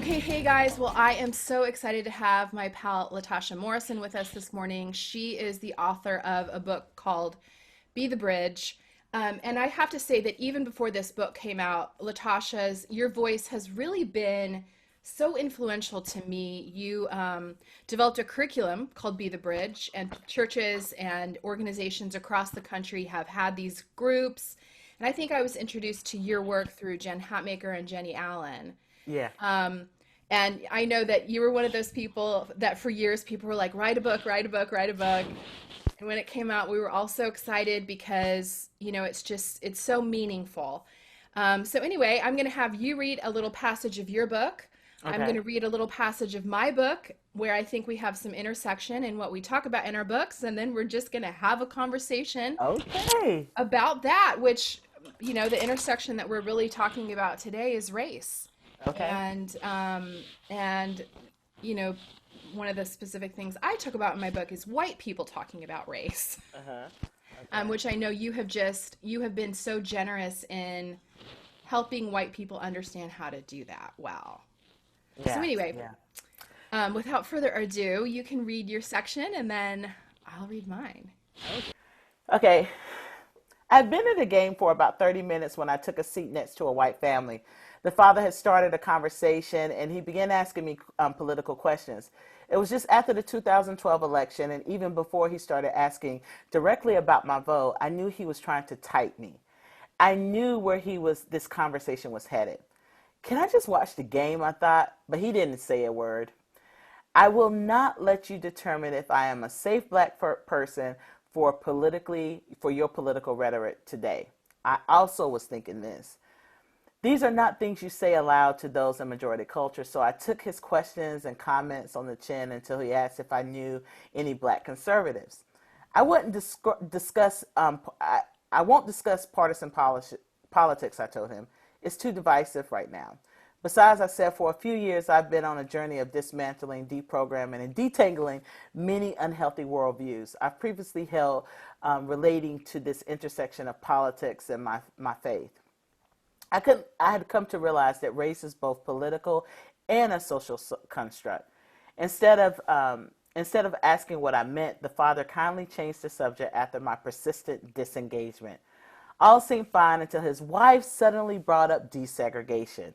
Okay, hey guys. Well, I am so excited to have my pal Latasha Morrison with us this morning. She is the author of a book called Be the Bridge. And I have to say that even before this book came out, your voice has really been so influential to me. You developed a curriculum called Be the Bridge, and churches and organizations across the country have had these groups. And I think I was introduced to your work through Jen Hatmaker and Jenny Allen. Yeah. Um, and I know that you were one of those people that for years people were like, write a book, write a book, write a book. And when it came out, we were all so excited because, it's so meaningful. So anyway, I'm going to have you read a little passage of your book. I'm going Okay. to read a little passage of my book where I think we have some intersection in what we talk about in our books. And then we're just going to have a conversation Okay. about that, which, the intersection that we're really talking about today is race. Okay. And you know, one of the specific things I talk about in my book is white people talking about race, Uh-huh. Okay. which I know you have been so generous in helping white people understand how to do that well. So Yeah. anyway, Yeah. without further ado, you can read your section and then I'll read mine. Okay. I'd been at the game for about 30 minutes when I took a seat next to a white family. The father had started a conversation and he began asking me political questions. It was just after the 2012 election, and even before he started asking directly about my vote, I knew he was trying to type me. I knew where this conversation was headed. Can I just watch the game? I thought, but he didn't say a word. I will not let you determine if I am a safe black person for your political rhetoric today. I also was thinking this. These are not things you say aloud to those in majority culture, so I took his questions and comments on the chin until he asked if I knew any black conservatives. I wouldn't discuss. I won't discuss politics. I told him it's too divisive right now. Besides, I said for a few years I've been on a journey of dismantling, deprogramming, and detangling many unhealthy worldviews I've previously held relating to this intersection of politics and my faith. I had come to realize that race is both political and a social construct. Instead of instead of asking what I meant, the father kindly changed the subject after my persistent disengagement. All seemed fine until his wife suddenly brought up desegregation.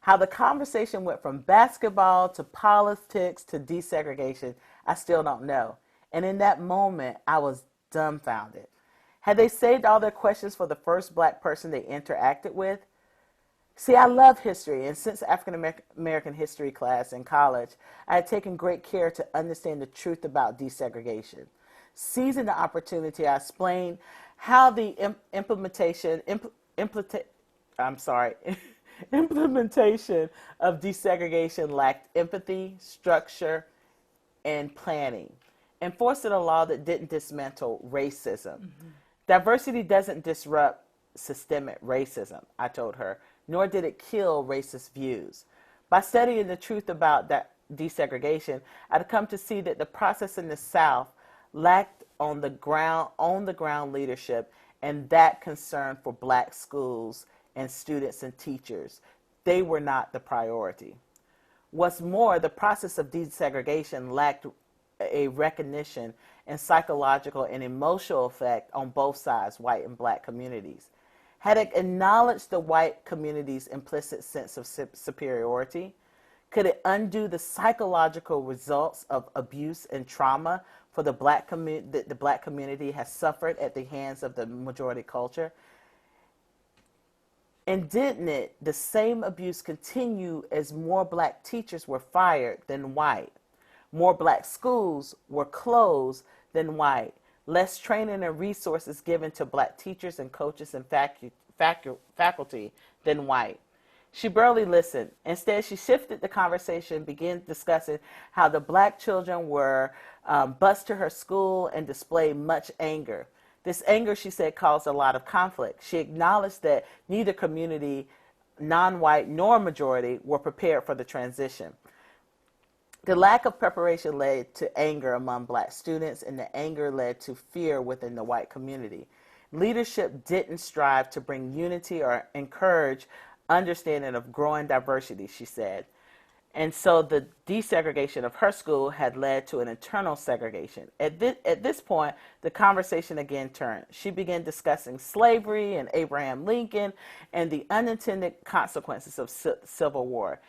How the conversation went from basketball to politics to desegregation, I still don't know. And in that moment, I was dumbfounded. Had they saved all their questions for the first black person they interacted with? See, I love history, and since African American history class in college, I had taken great care to understand the truth about desegregation. Seizing the opportunity, I explained how the I'm sorry, implementation of desegregation lacked empathy, structure, and planning, enforcing a law that didn't dismantle racism. Mm-hmm. Diversity doesn't disrupt systemic racism, I told her, nor did it kill racist views. By studying the truth about that desegregation, I'd come to see that the process in the South lacked on the ground leadership and that concern for black schools and students and teachers. They were not the priority. What's more, the process of desegregation lacked a recognition and psychological and emotional effect on both sides, white and black communities. Had it acknowledged the white community's implicit sense of superiority? Could it undo the psychological results of abuse and trauma for that the black community has suffered at the hands of the majority culture? And didn't the same abuse continue as more black teachers were fired than white? More black schools were closed than white. Less training and resources given to black teachers and coaches and faculty than white. She barely listened. Instead, she shifted the conversation and began discussing how the black children were bused to her school and displayed much anger. This anger, she said, caused a lot of conflict. She acknowledged that neither community, non-white nor majority, were prepared for the transition. The lack of preparation led to anger among black students, and the anger led to fear within the white community. Leadership didn't strive to bring unity or encourage understanding of growing diversity, she said. And so the desegregation of her school had led to an internal segregation. At this point, the conversation again turned. She began discussing slavery and Abraham Lincoln and the unintended consequences of civil war.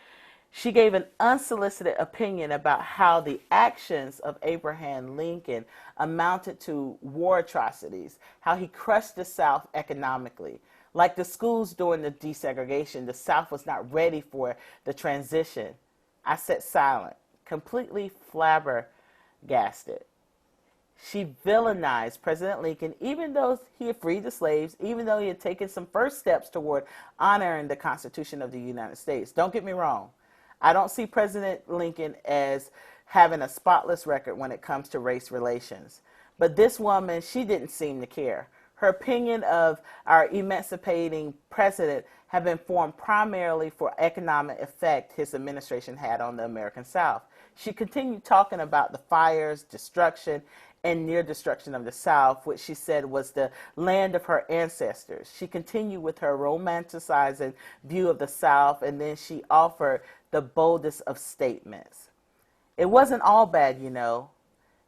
She gave an unsolicited opinion about how the actions of Abraham Lincoln amounted to war atrocities, how he crushed the South economically. Like the schools during the desegregation, the South was not ready for the transition. I sat silent, completely flabbergasted. She villainized President Lincoln, even though he had freed the slaves, even though he had taken some first steps toward honoring the Constitution of the United States. Don't get me wrong. I don't see President Lincoln as having a spotless record when it comes to race relations. But this woman, she didn't seem to care. Her opinion of our emancipating president had been formed primarily for economic effect his administration had on the American South. She continued talking about the fires, destruction, and near destruction of the South, which she said was the land of her ancestors. She continued with her romanticizing view of the South, and then she offered the boldest of statements. It wasn't all bad, you know.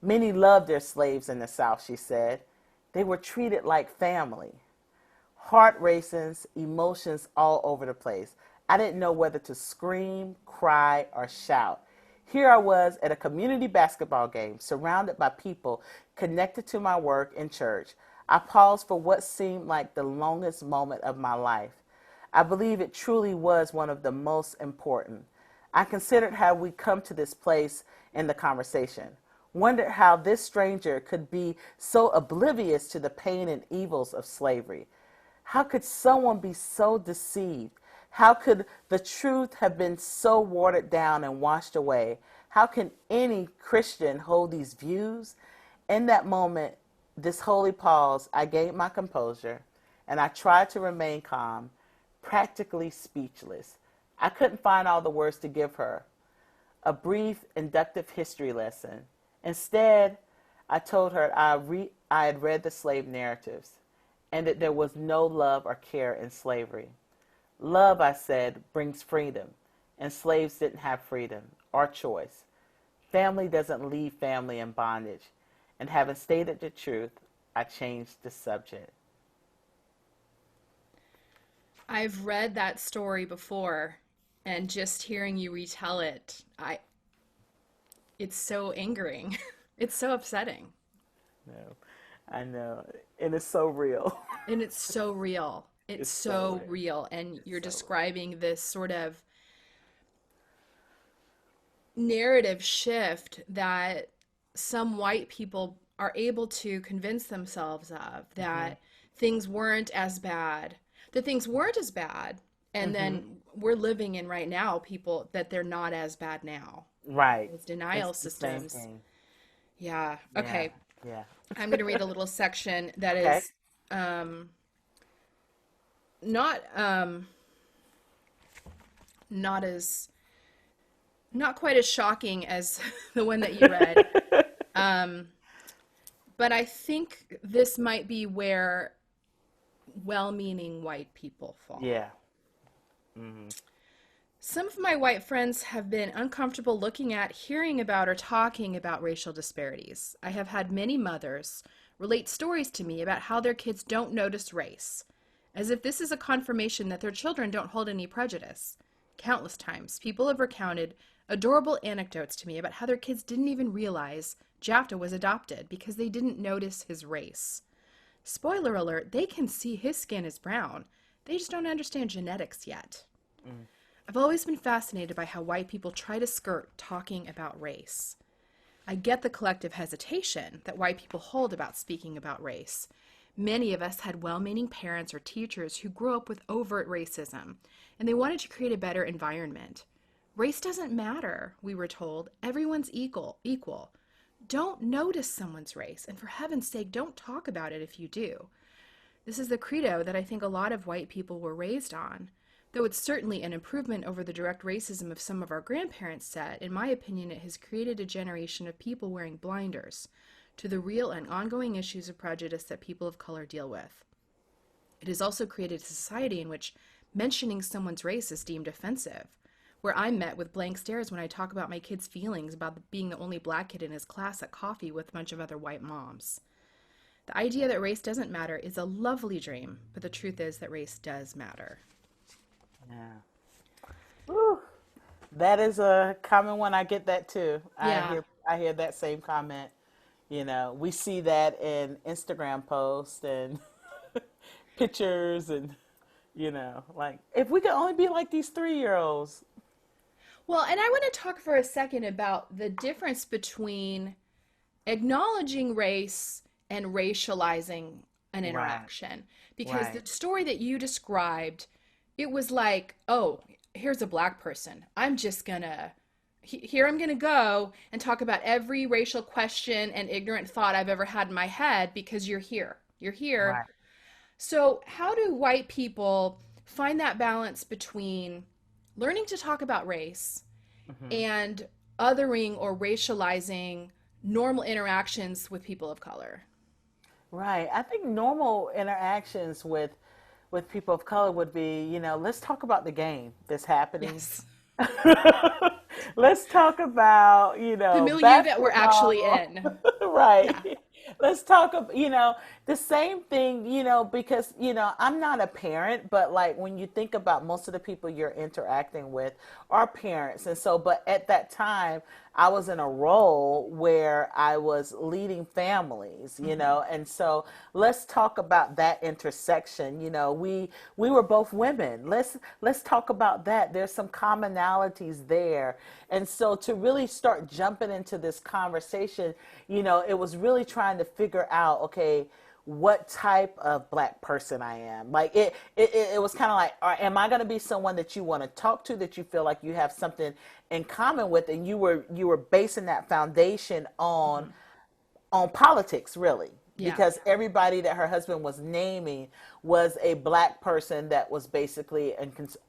Many loved their slaves in the South, she said. They were treated like family. Heart racings, emotions all over the place. I didn't know whether to scream, cry, or shout. Here I was at a community basketball game, surrounded by people connected to my work in church. I paused for what seemed like the longest moment of my life. I believe it truly was one of the most important. I considered how we come to this place in the conversation. Wondered how this stranger could be so oblivious to the pain and evils of slavery. How could someone be so deceived? How could the truth have been so watered down and washed away? How can any Christian hold these views? In that moment, this holy pause, I gained my composure and I tried to remain calm, practically speechless. I couldn't find all the words to give her a brief inductive history lesson. Instead, I told her I had read the slave narratives and that there was no love or care in slavery. Love, I said, brings freedom, and slaves didn't have freedom or choice. Family doesn't leave family in bondage. And having stated the truth, I changed the subject. I've read that story before, and just hearing you retell it, it's so angering. It's so upsetting. No, I know. And it's so real. And it's so real. It's It's so so real. real. And It's you're so real. describing this sort of narrative shift that some white people are able to convince themselves of, Mm-hmm. that things weren't as bad, that things weren't as bad. And Mm-hmm. then we're living in right now people that they're not as bad now. Right. Those It's denial the same systems. thing. Yeah. Yeah. Okay. Yeah. I'm going to read a little section that Okay. is um, not not as not quite as shocking as the one that you read. Um, but I think this might be where well-meaning white people fall. Yeah. Mm-hmm. Some of my white friends have been uncomfortable looking at, hearing about, or talking about racial disparities. I have had many mothers relate stories to me about how their kids don't notice race, as if this is a confirmation that their children don't hold any prejudice. Countless times, people have recounted adorable anecdotes to me about how their kids didn't even realize Jafta was adopted because they didn't notice his race. Spoiler alert, they can see his skin is brown. They just don't understand genetics yet. Mm. I've always been fascinated by how white people try to skirt talking about race. I get the collective hesitation that white people hold about speaking about race. Many of us had well-meaning parents or teachers who grew up with overt racism, and they wanted to create a better environment. Race doesn't matter, we were told. Everyone's equal. Don't notice someone's race, and for heaven's sake, don't talk about it if you do. This is the credo that I think a lot of white people were raised on. Though it's certainly an improvement over the direct racism of some of our grandparents' set, in my opinion, it has created a generation of people wearing blinders to the real and ongoing issues of prejudice that people of color deal with. It has also created a society in which mentioning someone's race is deemed offensive, where I'm met with blank stares when I talk about my kid's feelings about being the only black kid in his class at coffee with a bunch of other white moms. The idea that race doesn't matter is a lovely dream, but the truth is that race does matter. Yeah. Whew. That is a common one. I get that too. Yeah. I hear that same comment. We see that in Instagram posts and pictures and like if we could only be like these 3-year-olds. Well, and I want to talk for a second about the difference between acknowledging race and racializing an Right. interaction. Because the Right. story that you described, it was like, oh, here's a black person. I'm just gonna, here I'm gonna go and talk about every racial question and ignorant thought I've ever had in my head because you're here. You're here. Right. So, how do white people find that balance between learning to talk about race Hmm. and othering or racializing normal interactions with people of color? Right. I think normal interactions with people of color would be, let's talk about the game that's happening. Yes. Let's talk about, The milieu that we're actually basketball. in. Right. Yeah. Let's talk about, the same thing, because, I'm not a parent, but like when you think about most of the people you're interacting with are parents. And so, but at that time, I was in a role where I was leading families, Hmm. and so let's talk about that intersection. We were both women. Let's talk about that. There's some commonalities there. And so to really start jumping into this conversation, it was really trying to figure out, okay, what type of black person I am. Like it was kind of like, am I going to be someone that you want to talk to, that you feel like you have something in common with, and you were basing that foundation Hmm. on politics, really, Yeah. because everybody that her husband was naming was a black person that was basically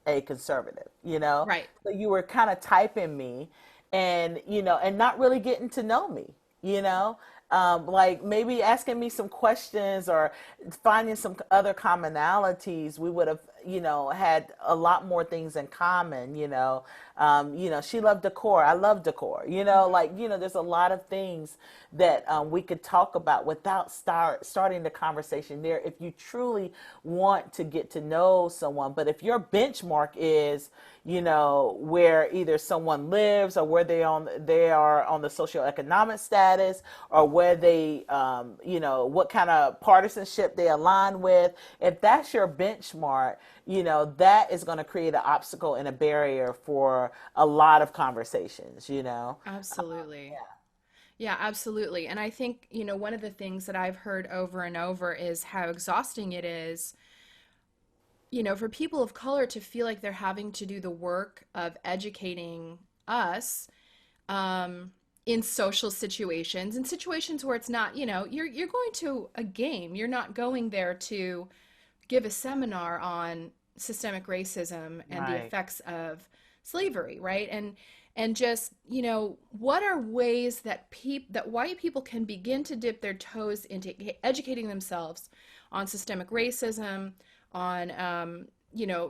a conservative, Right. so you were kind of typing me, and and not really getting to know me, like maybe asking me some questions or finding some other commonalities. We would have had a lot more things in common. She loved decor, I love decor, Hmm. like there's a lot of things that we could talk about without starting the conversation there, if you truly want to get to know someone. But if your benchmark is where either someone lives, or where they are on the socioeconomic status, or where they what kind of partisanship they align with, if that's your benchmark, that is going to create an obstacle and a barrier for a lot of conversations. Absolutely. Yeah, absolutely. And I think, one of the things that I've heard over and over is how exhausting it is, for people of color to feel like they're having to do the work of educating us in social situations, in situations where it's not, you're going to a game. You're not going there to give a seminar on systemic racism and the Right. effects of slavery, right? And just, what are ways that that white people can begin to dip their toes into educating themselves on systemic racism, on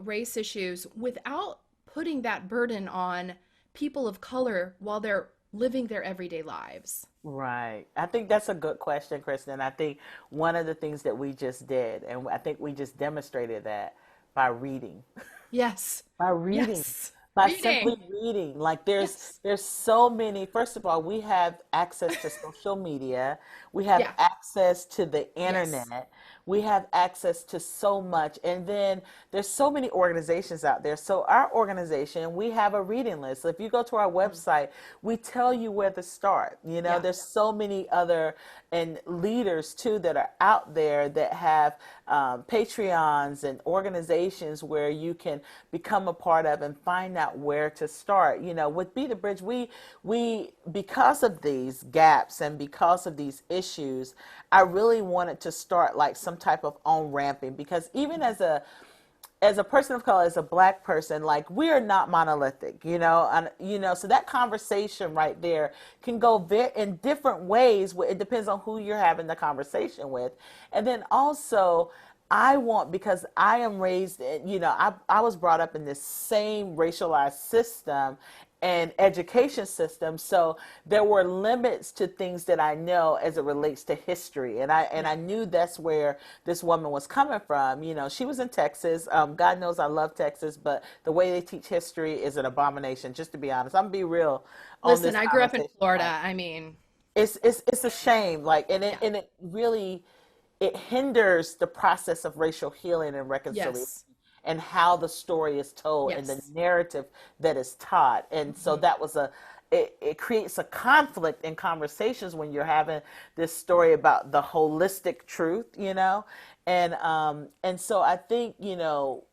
race issues without putting that burden on people of color while they're living their everyday lives. Right. I think that's a good question, Kristen. I think one of the things that we just did, and I think we just demonstrated that by reading. Yes. By reading, Yes. by Reading. simply reading. Like there's Yes. there's so many. First of all, we have access to social media. We have Yeah. access to the Yes. internet. We have access to so much. And then there's so many organizations out there. So our organization, we have a reading list. So if you go to our Mhm. website, we tell you where to start. Yeah. There's so many other and leaders too that are out there that have Patreons and organizations where you can become a part of and find out where to start. With Be the Bridge, we because of these gaps and because of these issues, I really wanted to start like some type of on ramping, because even as a person of color, as a black person, like we are not monolithic, and so that conversation right there can go in different ways. It depends on who you're having the conversation with, and then also I want, because I am raised in, I was brought up in this same racialized system and education system. So there were limits to things that I know as it relates to history. And Yeah. I knew that's where this woman was coming from. She was in Texas. God knows I love Texas, but the way they teach history is an abomination, just to be honest. I'm gonna be real on Listen, this I grew up in conversation. Like, Florida. I mean, it's a shame. Like, and it yeah. and it really, it hinders the process of racial healing and reconciliation Yes. and how the story is told and the Yes. narrative that is taught. And so Hmm. that was it creates a conflict in conversations when you're having this story about the holistic truth. And so I think, you know,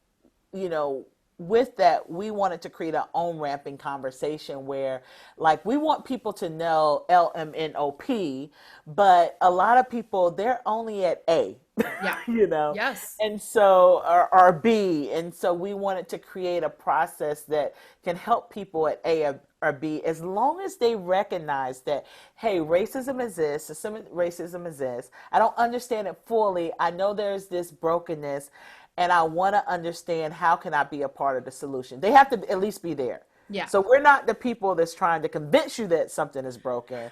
with that, we wanted to create our own ramping conversation where, like, we want people to know LMNOP, but a lot of people, they're only at A, Yeah. you know, Yes. and so, or B. And so we wanted to create a process that can help people at A or B, as long as they recognize that, hey, racism exists, systemic racism exists. I don't understand it fully. I know there's this brokenness, and I want to understand how can I be a part of the solution. They have to at least be there. Yeah. So we're not the people that's trying to convince you that something is broken.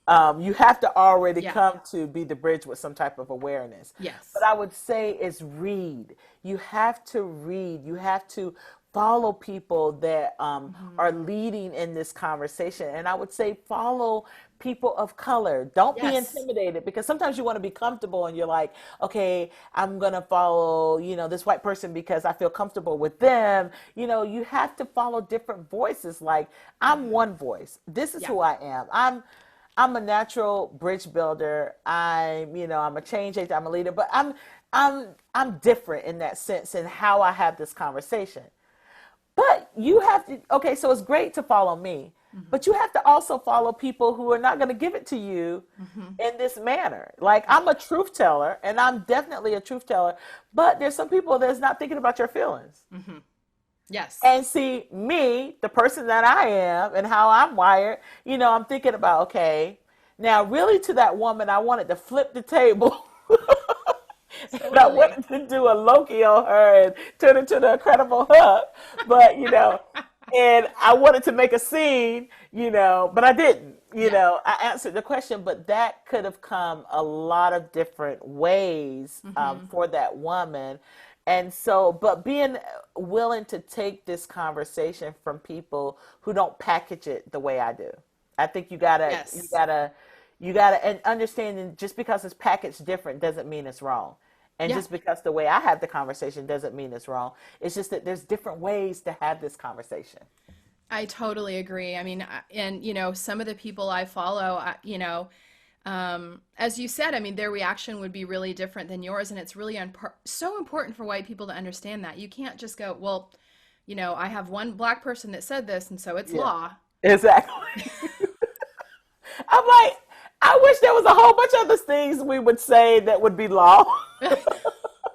You have to already Yeah. come to be the bridge with some type of awareness. But Yes. I would say is read. You have to read. You have to follow people that Hmm. are leading in this conversation. And I would say follow people of color. Don't be Yes. intimidated, because sometimes you want to be comfortable and you're like, okay, I'm going to follow, this white person because I feel comfortable with them. You have to follow different voices. Like, I'm Hmm. one voice. This is Yeah. who I am. I'm a natural bridge builder. I'm a change agent. I'm a leader, but I'm different in that sense in how I have this conversation. But you have to, okay, so it's great to follow me, Hmm. but you have to also follow people who are not going to give it to you Hmm. in this manner. Like, Yeah. I'm a truth teller, and I'm definitely a truth teller, but there's some people that's not thinking about your feelings. Hmm. Yes. And see, me, the person that I am and how I'm wired, I'm thinking about, okay, now really, to that woman, I wanted to flip the table. And I Totally. wanted to do a Loki on her and turn it to the Incredible Hulk, but and I wanted to make a scene, but I didn't. Yeah. I answered the question, but that could have come a lot of different ways Hmm. for that woman. And so, but being willing to take this conversation from people who don't package it the way I do. I think Yes. you gotta, and understanding, just because it's packaged different doesn't mean it's wrong. And Yeah. just because the way I have the conversation doesn't mean it's wrong. It's just that there's different ways to have this conversation. I totally agree. I mean, and some of the people I follow, as you said, I mean, their reaction would be really different than yours, and it's really so important for white people to understand that. You can't just go, well, I have one black person that said this, and so it's Yeah, law. exactly. I'm like, I wish there was a whole bunch of other things we would say that would be law.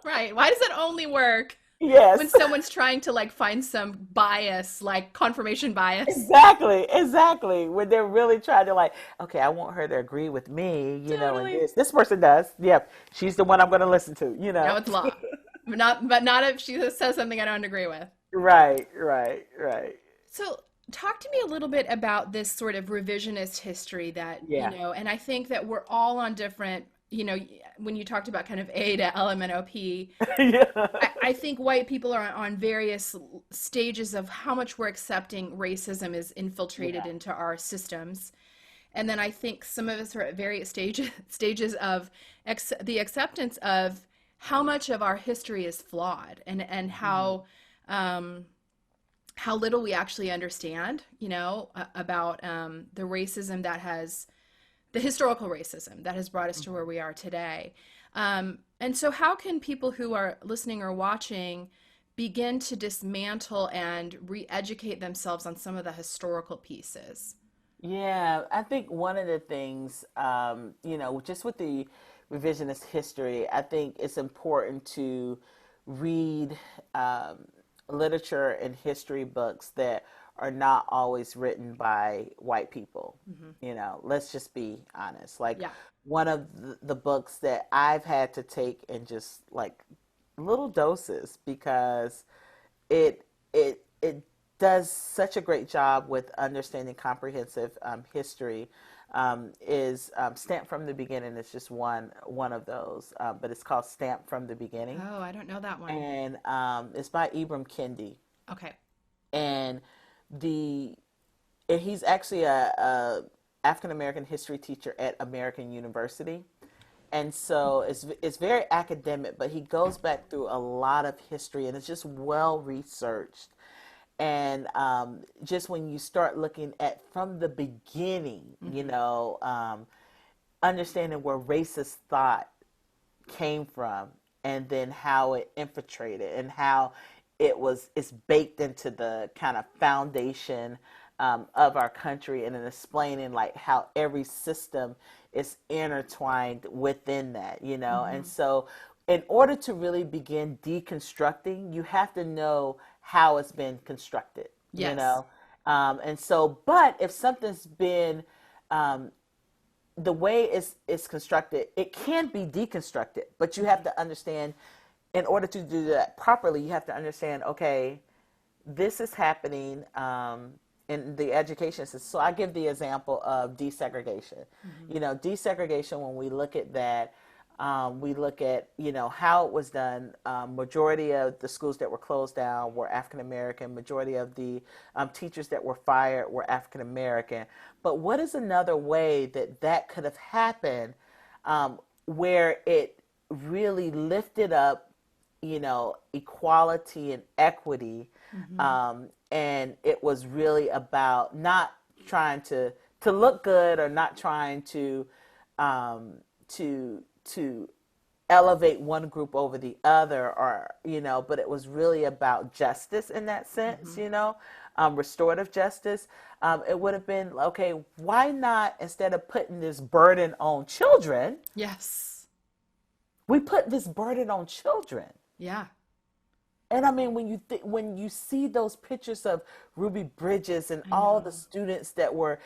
Right. Why does it only work when Yes. someone's trying to like find some bias, like confirmation bias? Exactly. When they're really trying to, like, okay, I want her to agree with me, and Totally. this person does. Yep, she's the one I'm going to listen to. Now it's law. But not if she says something I don't agree with. Right. So, talk to me a little bit about this sort of revisionist history that, Yeah. and I think that we're all on different, when you talked about kind of A to LMNOP, Yeah. I think white people are on various stages of how much we're accepting racism is infiltrated Yeah. into our systems. And then I think some of us are at various stages of the acceptance of how much of our history is flawed and Mhm. um, how little we actually understand, about the racism the historical racism that has brought us to where Mhm. we are today. And so, how can people who are listening or watching begin to dismantle and re educate themselves on some of the historical pieces? Yeah, I think one of the things, just with the revisionist history, I think it's important to read um, literature and history books that are not always written by white people. Hmm. Let's just be honest. Like, Yeah. one of the books that I've had to take and just, like, little doses because it does such a great job with understanding comprehensive history. Is Stamped from the Beginning is just one of those, but it's called Stamped from the Beginning, Oh, I don't know that one. and it's by Ibram Kendi, Okay. and the and he's actually a African American history teacher at American University, and so it's very academic, but he goes back through a lot of history, and it's just well researched. And just when you start looking at from the beginning, Mm-hmm. understanding where racist thought came from, and then how it infiltrated and how it's baked into the kind of foundation of our country, and then explaining like how every system is intertwined within that, Mm-hmm. and so in order to really begin deconstructing, you have to know how it's been constructed, Yes. and so, but if something's been um, the way it's constructed, it can be deconstructed, but you have Mm-hmm. to understand, in order to do that properly, you have to understand, okay, this is happening in the education system. So I give the example of desegregation. Mm-hmm. Desegregation, when we look at that, we look at, how it was done. Majority of the schools that were closed down were African American. Majority of the teachers that were fired were African American. But what is another way that that could have happened, where it really lifted up, equality and equity, Mm-hmm. and it was really about not trying to look good, or not trying um, to elevate one group over the other, or but it was really about justice in that sense, Mm-hmm. restorative justice. It would have been okay. Why not, instead of putting this burden on children, Yes. we put this burden on children. Yeah. And I mean, when you see those pictures of Ruby Bridges and I all the know. students that were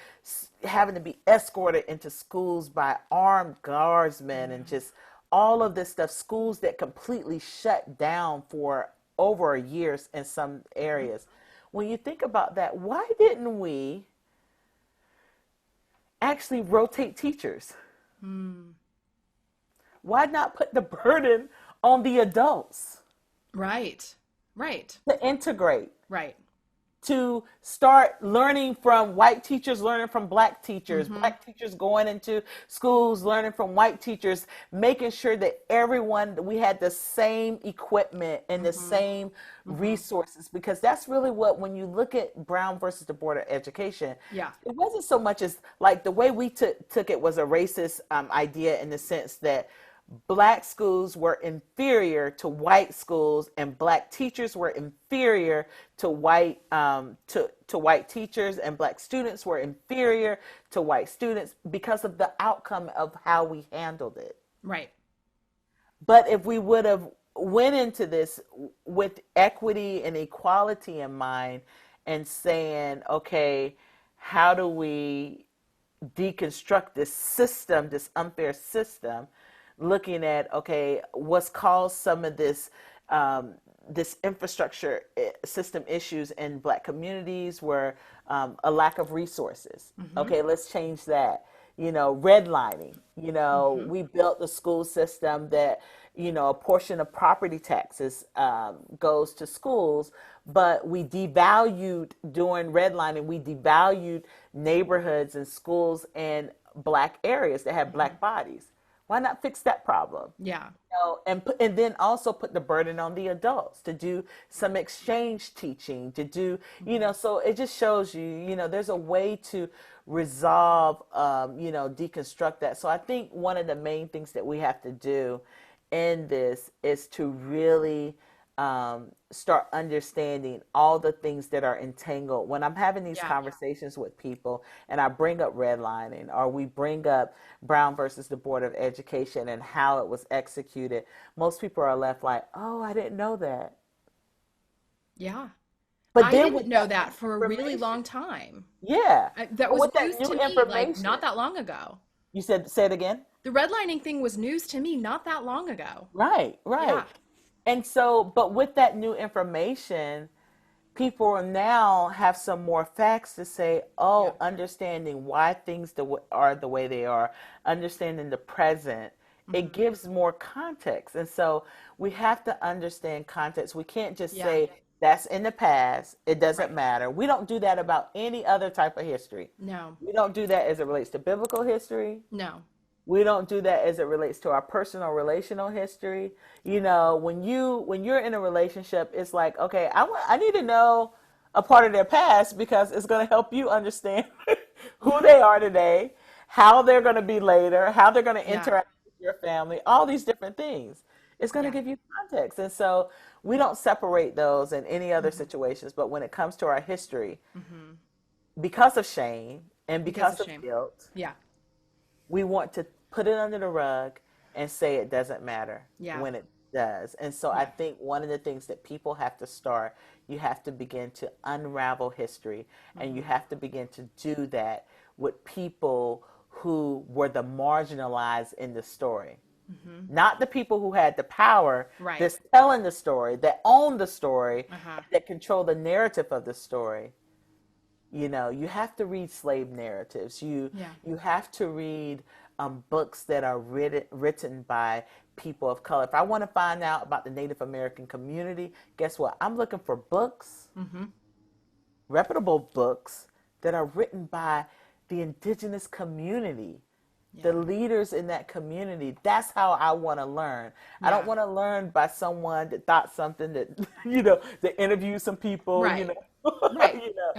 having to be escorted into schools by armed I guardsmen, and know. just all of this stuff, schools that completely shut down for over a year in some Yep. areas. When you think about that, why didn't we actually rotate teachers? Mm. Why not put the burden on the adults Right. Right. to integrate? Right. To start learning from white teachers, learning from Mm-hmm. black teachers going into schools, learning from white teachers, making sure that we had the same equipment and the Mm-hmm. same Mm-hmm. resources. Because that's really what, when you look at Brown versus the Board of Education, Yeah. it wasn't so much as like the way we took it was a racist idea, in the sense that black schools were inferior to white schools, and black teachers were inferior to white teachers, and black students were inferior to white students because of the outcome of how we handled it. Right. But if we would have went into this with equity and equality in mind, and saying, okay, how do we deconstruct this system, this unfair system, looking at, okay, what's caused some of this infrastructure system issues in black communities, were a lack of resources. Mm-hmm. Okay, let's change that. Redlining. Mm-hmm. We built the school system that, a portion of property taxes goes to schools, but we devalued, during redlining, we devalued neighborhoods and schools in black areas that have Mm-hmm. black bodies. Why not fix that problem? Yeah. And then also put the burden on the adults to do some exchange teaching, to do, Mm-hmm. so it just shows you, there's a way to resolve, deconstruct that. So I think one of the main things that we have to do in this is to really start understanding all the things that are entangled. When I'm having these Yeah. conversations with people, and I bring up redlining, or we bring up Brown versus the Board of Education and how it was executed, most people are left like, oh, I didn't know that. Yeah. But I then didn't with know that new that for a really information, long time. yeah, That but was with that news new to me, like not information, that long ago. you said, say it again. The redlining thing was news to me not that long ago. Right, right. Yeah. And so, but with that new information, people now have some more facts to say, Yeah. oh, understanding why things are the way they are, understanding the present, it Hmm. gives more context. And so we have to understand context. We can't just Yeah. say that's in the past, it doesn't Right. matter. We don't do that about any other type of history. No. We don't do that as it relates to biblical history. No. We don't do that as it relates to our personal relational history. You know, when you're in a relationship, it's like, okay, I need to know a part of their past because it's going to help you understand who they are today, how they're going to be later, how they're going to Yeah. interact with your family, all these different things. It's going to Yeah. give you context. And so we don't separate those in any other Hmm. situations, but when it comes to our history, Hmm. because of shame and Because of because of shame. guilt, Yeah. we want to put it under the rug and say it doesn't matter Yeah. when it does. And so I Yeah. think one of the things that people have to start, you have to begin to unravel history, and you Hmm. have to begin to do that with people who were the marginalized in the story. Hmm. Not the people who had the power Right. that's telling the story, that own the story, Uh-huh. that control the narrative of the story. You know, you have to read slave narratives. Yeah. You have to read books that are written by people of color. If I want to find out about the Native American community, guess what? I'm looking for books, Hmm. reputable books that are written by the indigenous community, the Yeah. leaders in that community. That's how I want to learn. I don't Yeah. want to learn by someone that thought something that you know that interviewed some people. You Right. know, Right. you know,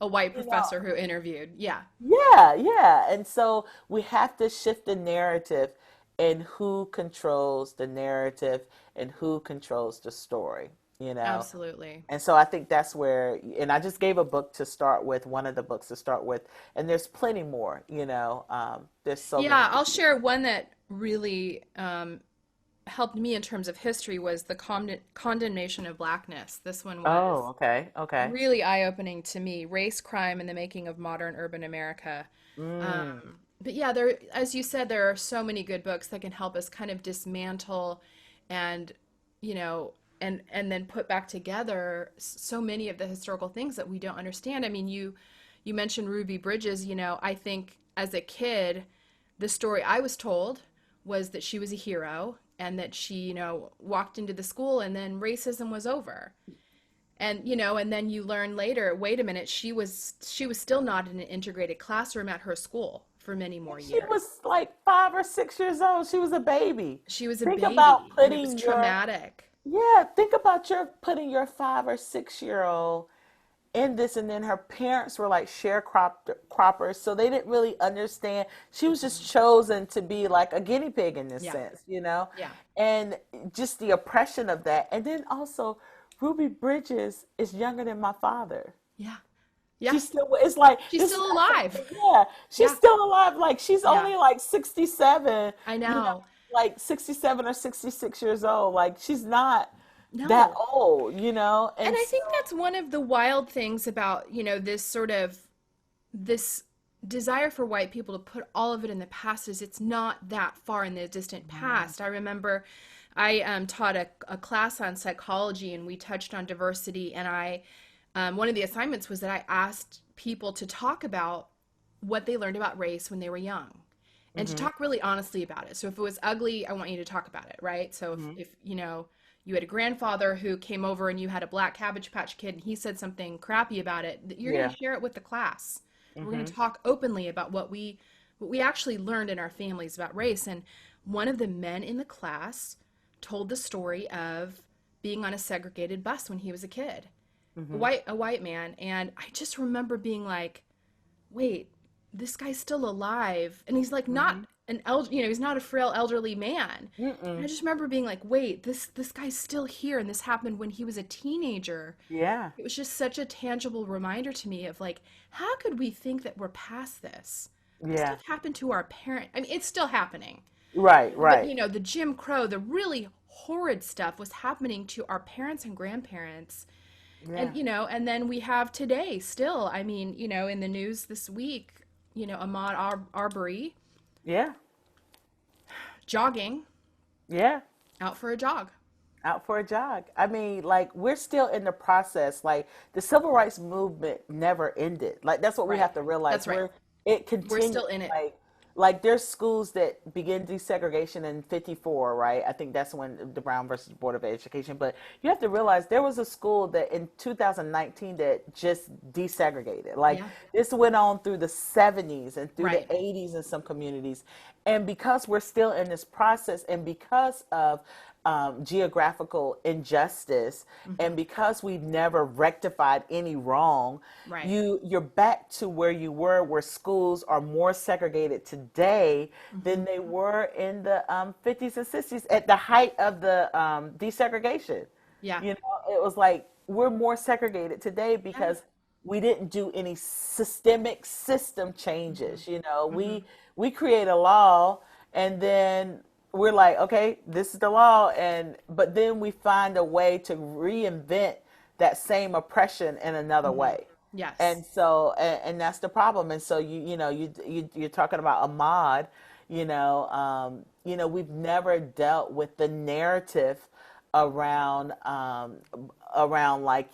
A white you know. professor who interviewed. Yeah. Yeah, yeah. And so we have to shift the narrative and who controls the narrative and who controls the story, you know. Absolutely. And so I think that's where, and I just gave a book to start with, one of the books to start with, and there's plenty more, you know. There's so many Yeah, good I'll books. share one that really helped me in terms of history was the condemnation of blackness. This one Oh, was okay, okay. really eye-opening to me. Race, crime, and the making of modern urban America. Mm, But yeah, there, as you said, there are so many good books that can help us kind of dismantle and, you know, and then put back together so many of the historical things that we don't understand. I mean, you mentioned Ruby Bridges, you know, I think as a kid, the story I was told was that she was a hero and that she, you know, walked into the school and then racism was over. And you know, and then you learn later, wait a minute, she was still not in an integrated classroom at her school for many more she years. was like 5 or 6 years old. She was a baby. She was a Think about baby and it was putting your traumatic. Yeah, think about your putting your 5 or 6 year old in this, and then her parents were like croppers, so they didn't really understand. She was just Hmm. chosen to be like a guinea pig in this Yeah. sense, you know, Yeah. and just the oppression of that. And then also, Ruby Bridges is younger than my father. Yeah. Yeah. She's still, it's like, She's this is still not alive. something, yeah, she's Yeah. still alive. Like, she's Yeah. only like 67, I you know, know. like 67 or 66 years old. Like, she's not that No. old, you know? And And I so, think that's one of the wild things about, you know, this sort of this desire for white people to put all of it in the past is it's not that far in the distant mm, past. I remember I taught a class on psychology and we touched on diversity and I one of the assignments was that I asked people to talk about what they learned about race when they were young and to mm-hmm, talk really honestly about it. So if it was ugly, I want you to talk about it, right? So mm-hmm, if you know, you had a grandfather who came over and you had a black Cabbage Patch Kid and he said something crappy about it, you're going yeah, to share it with the class. We're going mm-hmm, to talk openly about what we actually learned in our families about race. And one of the men in the class told the story of being on a segregated bus when he was a kid, a mm-hmm, white man, and I just remember being like, wait, this guy's still alive, and he's like mm-hmm, not he's not a frail elderly man. And I mm-mm, just remember being like, wait, this guy's still here, and this happened when he was a teenager. yeah, It was just such a tangible reminder to me of like, how could we think that we're past this? This yeah, stuff happened to our parent. I mean, it's still happening, right, but right, you know, the Jim Crow, the really horrid stuff was happening to our parents and grandparents. yeah, And you know, and then we have today still, I mean, you know, in the news this week, you know, Arbery yeah, jogging yeah. out for a jog. Out for a jog. I mean, like, we're still in the process. Like, the civil rights movement never ended. Like, that's what we Right. have to realize. That's right. It We're continues. still in it. Like there's schools that begin desegregation in 54, right? I think that's when the Brown versus Board of Education. But you have to realize there was a school that in 2019 that just desegregated. Like, Yeah. this went on through the 70s and through the Right. 80s in some communities. And because we're still in this process, and because of geographical injustice, and Hmm. because we've never rectified any wrong, Right. you're back to where you were, where schools are more segregated today than Hmm. they were in the 50s and 60s at the height of the desegregation. Yeah. You know, it was like we're more segregated today Yeah. because we didn't do any system Hmm. changes. You know, Hmm. we create a law, and then we're like, okay, this is the law, and but then we find a way to reinvent that same oppression in another Hmm. way. Yes. And so, and that's the problem. And so you're talking about Ahmad. We've never dealt with the narrative around like,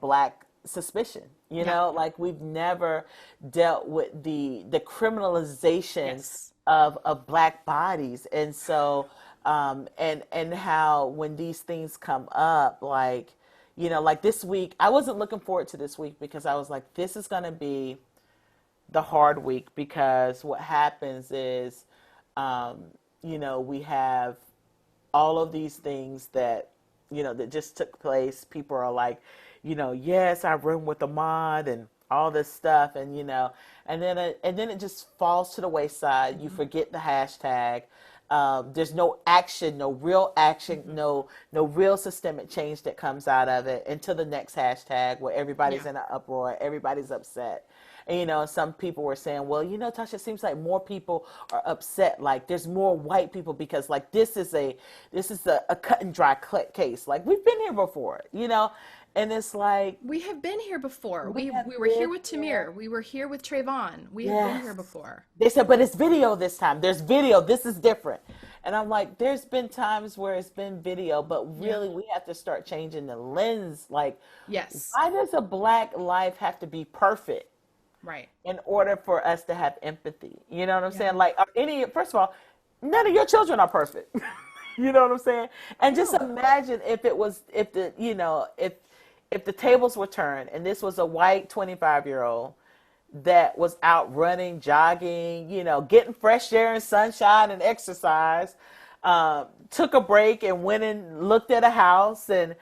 black suspicion. Yeah. Like, we've never dealt with the criminalization Yes. of black bodies. And so, and how when these things come up, like, like this week, I wasn't looking forward to this week because I was like, this is going to be the hard week, because what happens is, um, we have all of these things that, that just took place. People are like, yes, I run with the mod and all this stuff. And, and then it just falls to the wayside. You Hmm. forget the hashtag. There's no action, no real action, Hmm. no real systemic change that comes out of it until the next hashtag, where everybody's Yeah. in an uproar, everybody's upset. And, some people were saying, well, Tasha, it seems like more people are upset. Like, there's more white people because, like, this is a cut and dry case. Like, we've been here before, and it's like, We have been here before. we We have were been here with here. Tamir. We were here with Trayvon. We have been Yes. here before. They said, but it's video this time. There's video. This is different. And I'm like, there's been times where it's been video, but Yeah. really we have to start changing the lens. Like, Yes. why does a black life have to be perfect Right. in order for us to have empathy? You know what I'm Yeah. saying? Like, first of all, none of your children are perfect. You know what I'm saying? And just No. imagine if it was, if the tables were turned and this was a white 25-year-old that was out running, jogging, getting fresh air and sunshine and exercise, took a break and went and looked at a house and,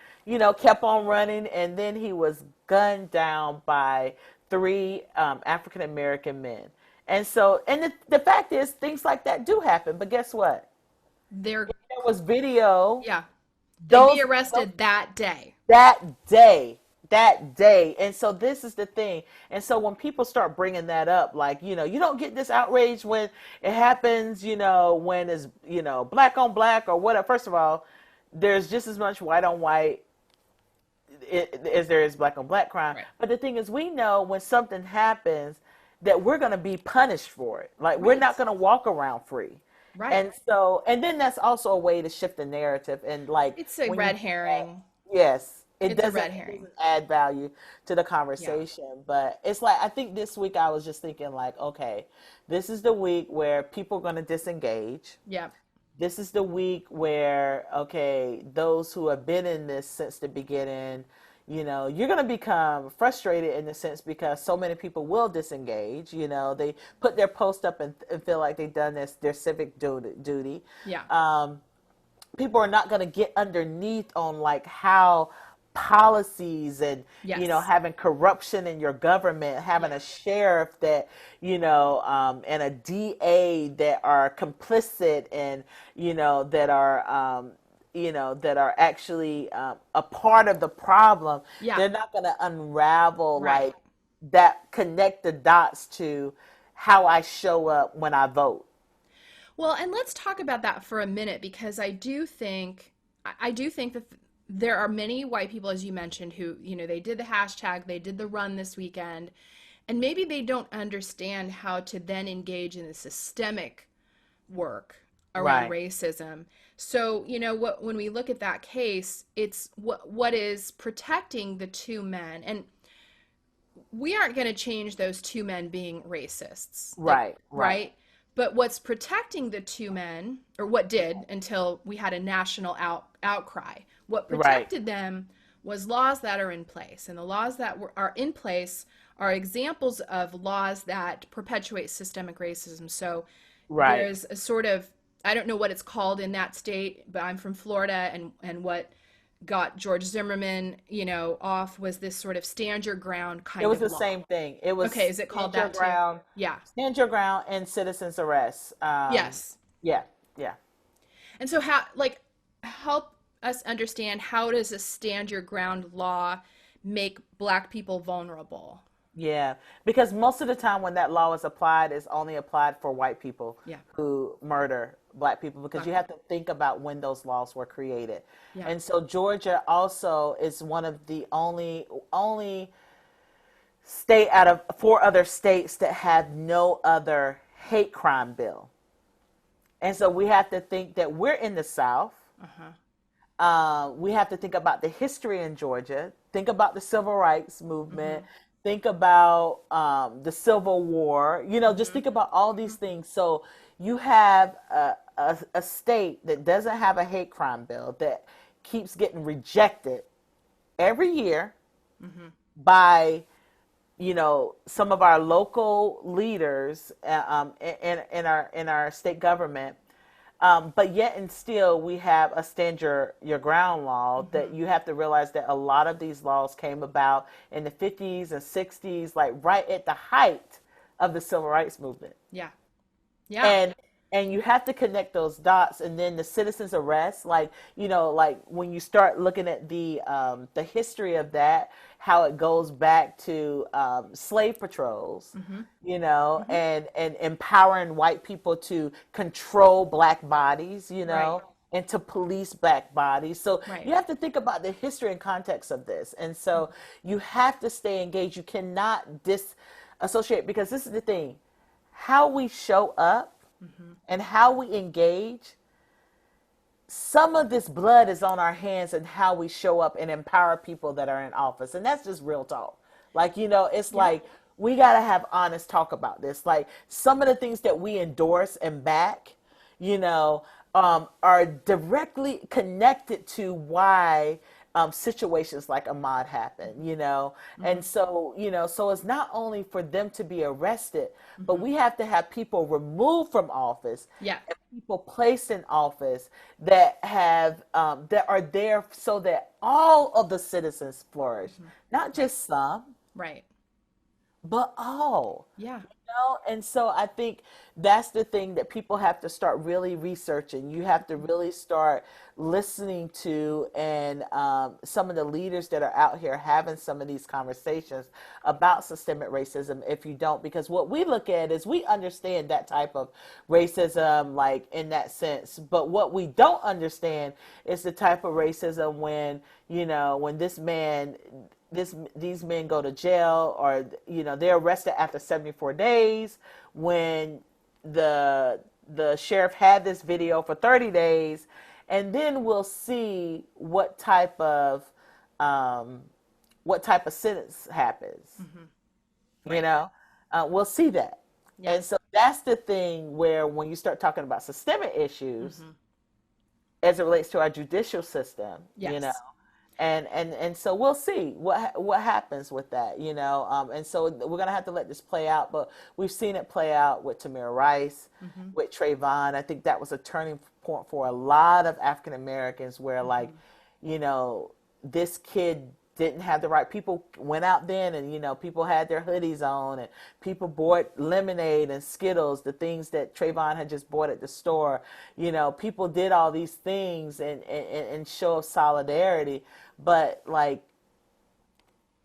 kept on running. And then he was gunned down by three African American men. And so, and the fact is, things like that do happen. But guess what? They're, There was video. yeah. They'd be Those arrested that day. that day. And so this is the thing. And so when people start bringing that up, like, you don't get this outrage when it happens, when it's, black on black or whatever. First of all, there's just as much white on white as there is black on black crime. Right. But the thing is, we know when something happens that we're going to be punished for it. Like, we're Right. not going to walk around free. Right. And so, and then that's also a way to shift the narrative. And like, It's a when you red do that, herring. yes, it It's a doesn't, red it herring. doesn't add value to the Yeah. conversation. But it's like, I think this week I was just thinking, like, okay, this is the week where people are going to disengage. Yeah. This is the week where, okay, those who have been in this since the beginning, you're going to become frustrated in the sense because so many people will disengage. They put their post up and feel like they've done their civic duty. Yeah. People are not going to get underneath on like how policies and, Yes. having corruption in your government, having Yeah. a sheriff that, and a DA that are complicit and, that are actually a part of the problem. Yeah. They're not going to unravel Right. like that, connect the dots to how I show up when I vote. Well, and let's talk about that for a minute because I do think that there are many white people, as you mentioned, who, they did the hashtag, they did the run this weekend, and maybe they don't understand how to then engage in the systemic work around Right. racism. So, when we look at that case, it's what is protecting the two men. And we aren't going to change those two men being racists. Like, Right, right, right? But what's protecting the two men, or what did until we had a national outcry, what right, protected them was laws that are in place. And the laws that are in place are examples of laws that perpetuate systemic racism. So right. there's a sort of, I don't know what it's called in that state, but I'm from Florida, and what got George Zimmerman, off was this sort of stand your ground It kind was of the law. same thing. It Okay, was is it called that too? Yeah. stand your ground, and citizens arrest. Yes. Yeah, yeah. And so how, like, help us understand, how does a stand your ground law make black people vulnerable? Yeah, because most of the time when that law is applied, it's only applied for white people Yeah. who murder black people, because you Black have people. to think about when those laws were created. Yeah. And so Georgia also is one of the only state out of four other states that have no other hate crime bill. And so we have to think that we're in the South. Uh-huh. We have to think about the history in Georgia, think about the civil rights movement, Mm-hmm. think about the Civil War, just Mm-hmm. think about all these Mm-hmm. things. So you have a state that doesn't have a hate crime bill that keeps getting rejected every year Mm-hmm. by some of our local leaders in our state government, but yet and still we have a stand your ground law Mm-hmm. that you have to realize that a lot of these laws came about in the 50s and 60s, like right at the height of the civil rights movement. Yeah. Yeah. and and you have to connect those dots. And then the citizens arrest, like like when you start looking at the history of that, how it goes back to slave patrols, Mm-hmm. Mm-hmm. and empowering white people to control black bodies, Right. and to police black bodies. So Right. you have to think about the history and context of this. And so you have to stay engaged. You cannot disassociate, because this is the thing: how we show up Mm-hmm. and how we engage, some of this blood is on our hands, and how we show up and empower people that are in office. And that's just real talk. Like, it's Yeah. like we got to have honest talk about this. Like, some of the things that we endorse and back, you know, are directly connected to why situations like Ahmad happen, Mm-hmm. and so, so it's not only for them to be arrested, but Mm-hmm. we have to have people removed from office Yeah. and people placed in office that have that are there so that all of the citizens flourish, Mm-hmm. not Right. just some, Right. but all. Yeah. And so I think that's the thing that people have to start really researching. You have to really start listening to, and some of the leaders that are out here having some of these conversations about systemic racism. If you don't, because what we look at is we understand that type of racism, like in that sense, but what we don't understand is the type of racism when when these men go to jail, or they're arrested after 74 days, when the sheriff had this video for 30 days, and then we'll see um, what type of sentence happens. Mm-hmm. you Right. know we'll see that. Yeah. And so that's the thing, where when you start talking about systemic issues Mm-hmm. as it relates to our judicial system, Yes. and so we'll see what happens with that, and so we're gonna have to let this play out. But we've seen it play out with Tamir Rice, Mm-hmm. with Trayvon. I think that was a turning point for a lot of African Americans, where, like, Mm-hmm. you know this kid didn't have the right. People went out then, and people had their hoodies on, and people bought lemonade and Skittles, the things that Trayvon had just bought at the store. People did all these things and show of solidarity. But, like,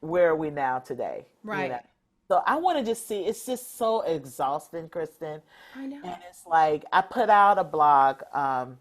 where are we now today? Right. So I want to just see. It's just so exhausting, Kristen. I And know. it's like, I put out a blog on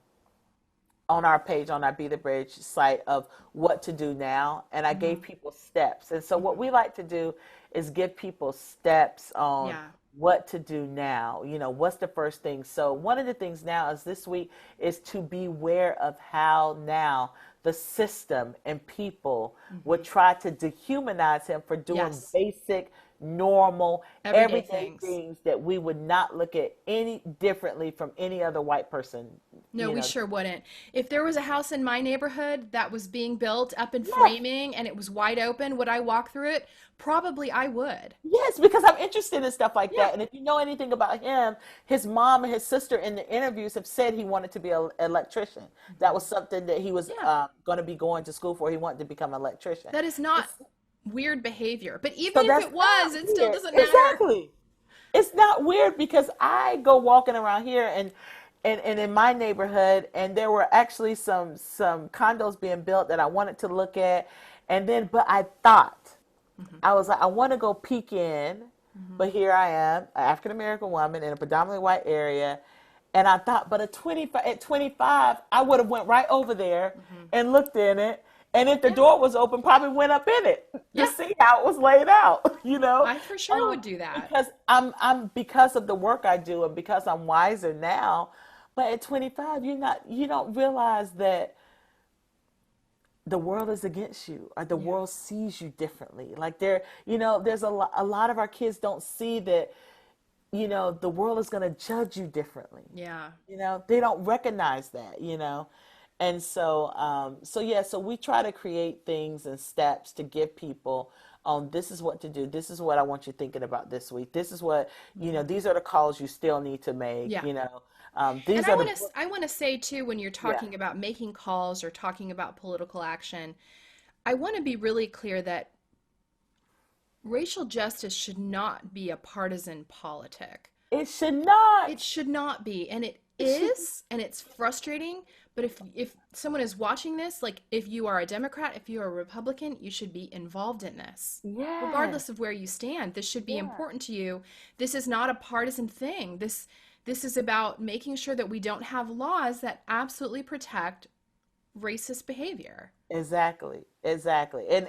our page, on our Be the Bridge site, of what to do now, and I Mm-hmm. gave people steps. And so what Mm-hmm. we like to do is give people steps on Yeah. what to do now. What's the first thing? So one of the things now is this week is to beware of how now the system and people Hmm. would try to dehumanize him for doing Yes. basic, normal, Everyday everyday things. things that we would not look at any differently from any other white person. No, You we know, sure wouldn't. If there was a house in my neighborhood that was being built up in yes, framing and it was wide open, would I walk through it? Probably I would. yes, because I'm interested in stuff like Yeah. that. And if you know anything about him, his mom and his sister in the interviews have said he wanted to be an electrician. That was Hmm. something that he was Yeah. going to be going to school for. He wanted to become an electrician. That is And not weird behavior. But even so if that's it was, not it still weird. doesn't matter. Exactly. It's not weird because I go walking around here and in my neighborhood, and there were actually some condos being built that I wanted to look at, and then but I thought Hmm. I was like I want to go peek in, Hmm. but here I am, an African American woman in a predominantly white area, and I thought, but at 25, I would have went right over there Hmm. and looked in it, and if the Yeah. door was open, probably went up in it to Yeah. see how it was laid out, I for sure would do that. because because of the work I do and because I'm wiser now. But at 25, you don't realize that the world is against you or the Yeah. world sees you differently. Like there's a lot of our kids don't see that, the world is going to judge you differently. Yeah. They don't recognize that, and so yeah, so we try to create things and steps to give people on this is what to do. This is what I want you thinking about this week. This is what, Hmm. these are the calls you still need to make, Yeah. And these I are the want to books. I want to say too, when you're Yeah, talking about making calls or talking about political action, I want to be really clear that racial justice should not be a partisan politic. it should not. It should not be, and it It should. is, and it's frustrating. But if someone is watching this, like if you are a Democrat, if you are a Republican, you should be involved in this. Yes. Regardless of where you stand, this should be Yeah. important to you. This is not a partisan thing. This is about making sure that we don't have laws that absolutely protect racist behavior. Exactly, exactly. And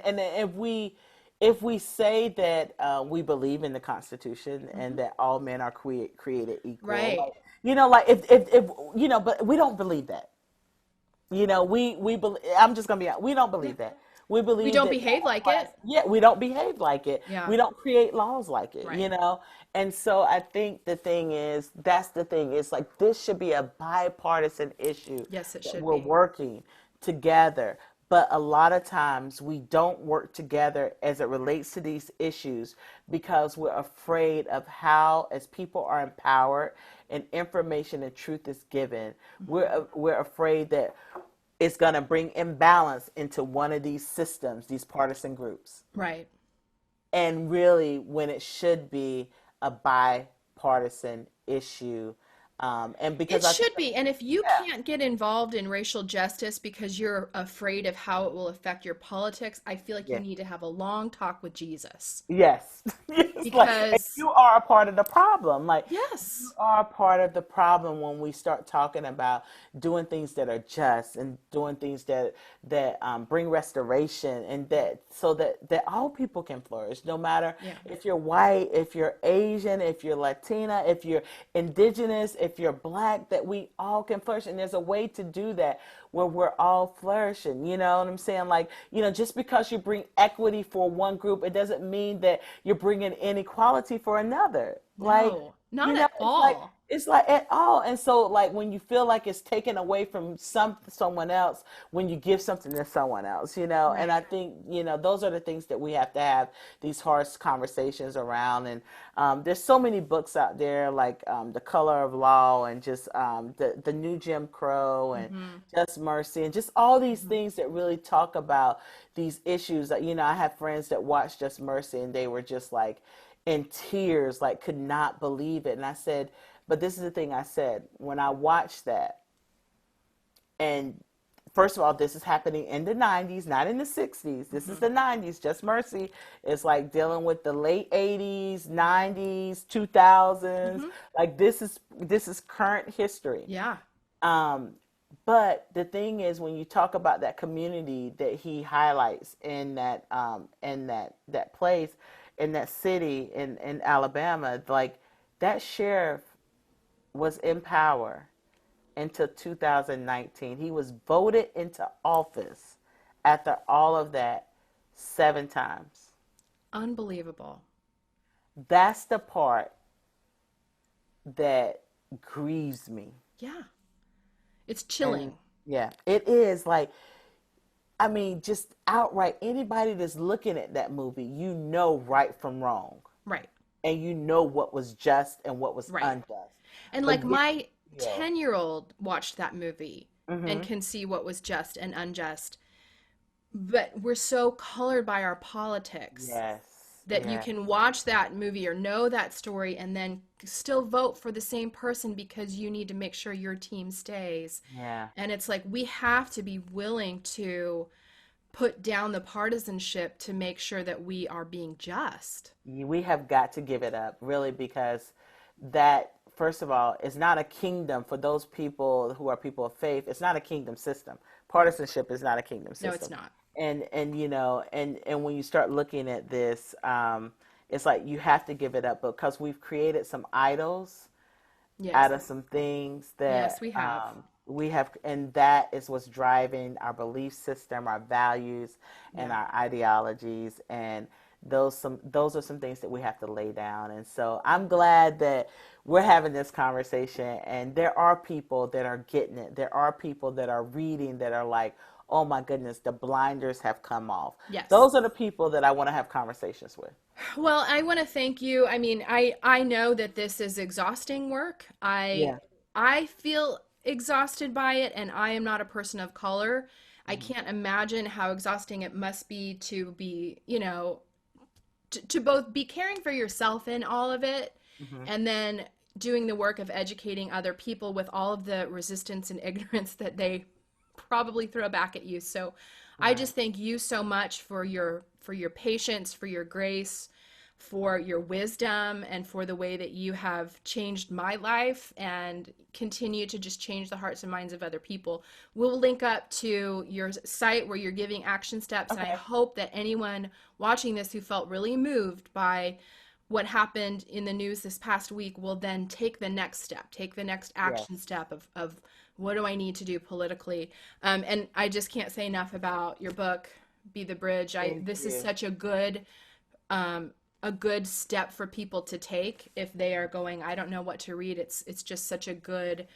if we say that we believe in the Constitution Hmm. and that all men are created equal, Right. like if but we don't believe that. We believe. I'm just gonna be honest. We don't Yeah. believe that. We We believe don't that behave like class. it. Yeah, we don't behave like it. Yeah. We don't create laws like it. Right. And so I think the thing is, that's the thing. It's like this should be a bipartisan issue Yes, it that should we're be. working together. But a lot of times we don't work together as it relates to these issues because we're afraid of how, as people are empowered and information and truth is given, Hmm. we're afraid that it's going to bring imbalance into one of these systems, these partisan groups. Right. And really, when it should be a bipartisan issue. And It because I think, should be. And if you yeah, can't get involved in racial justice because you're afraid of how it will affect your politics, I feel like you yeah. need to have a long talk with Jesus. Yes. It's like, and Because, you are a part of the problem. Like, you yes, are a part of the problem when we start talking about doing things that are just and doing things that bring restoration and that so that all people can flourish, no matter yeah, if you're white, if you're Asian, if you're Latina, if you're indigenous, if you're black, that we all can flourish. And there's a way to do that where we're all flourishing. You know what I'm saying? Like, just because you bring equity for one group, it doesn't mean that you're bringing inequality for another. Like, no, not at it's like all. at all. And so like when you feel like it's taken away from someone else, when you give something to someone else, and I Right. think, those are the things that we have to have these harsh conversations around. And there's so many books out there like The Color of Law and just the New Jim Crow and Mm-hmm. Just Mercy and just all these Mm-hmm. things that really talk about these issues. That I have friends that watched Just Mercy and they were just like in tears, like could not believe it. And I said, but this is the thing I said when I watched that. And first of all, this is happening in the 90s, not in the 60s. This is Mm-hmm. the 90s. Just Mercy is like dealing with the late 80s, 90s, 2000s. Mm-hmm. Like this is current history. Yeah. Um, but the thing is, when you talk about that community that he highlights in that place, in that city in Alabama, like that sheriff was in power until 2019. He was voted into office after all of that 7 times. Unbelievable. That's the part that grieves me. Yeah. It's And chilling. yeah, it is like, I mean, just outright, anybody that's looking at that movie, you know right from wrong. Right. And you know what was just and what was Right. unjust. And like But get, my yeah. 10-year-old watched that movie and Mm-hmm. can see what was just and unjust. But we're so colored by our politics Yes. that you Yes. can watch that movie or know that story and then still vote for the same person because you need to make sure your team stays. Yeah. And it's like we have to be willing to put down the partisanship to make sure that we are being just. We have got to give it up, really, because that, first of all, is not a kingdom for those people who are people of faith. It's not a kingdom system. Partisanship is not a kingdom No, it's system. not. And you know, and when you start looking at this, it's like you have to give it up because we've created some idols Yes. out of some things Yes, that we have. we have, and that is what's driving our belief system, our values, and Yeah. our ideologies. And those are some things that we have to lay down. And so I'm glad that we're having this conversation, and there are people that are getting it. There are people that are reading that are like, oh my goodness, the blinders have come off. Yes. Those are the people that I want to have conversations with. Well, I want to thank you. I mean, I know that this is exhausting work. Yeah. I feel exhausted by it, and I am not a person of color. I Hmm. can't imagine how exhausting it must be to be, to both be caring for yourself in all of it Hmm. and then doing the work of educating other people with all of the resistance and ignorance that they probably throw back at you. So I Right. just thank you so much for your patience, for your grace, for your wisdom, and for the way that you have changed my life and continue to just change the hearts and minds of other people. We'll link up to your site where you're giving action steps, and I Okay. hope that anyone watching this who felt really moved by what happened in the news this past week will then take the next step, take the next Yes. action step of what do I need to do politically. And I just can't say enough about your book, Be the Bridge. Thank This is you. such um, a good step for people to take if they are going, I don't know what to read. It's just such a good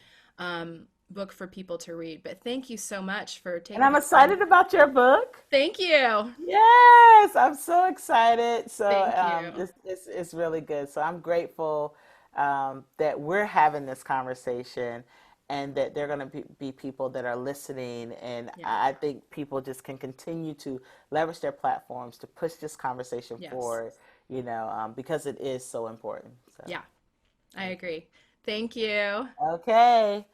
book for people to read. But thank you so much for And taking I'm the time. excited about your book. Thank you. Yes, I'm so excited. So Thank you. this is really good. So I'm grateful that we're having this conversation and that there are going to be people that are listening. And Yeah. I think people just can continue to leverage their platforms to push this conversation Yes. forward, because it is so important. So, Yeah, I agree. Thank you. okay.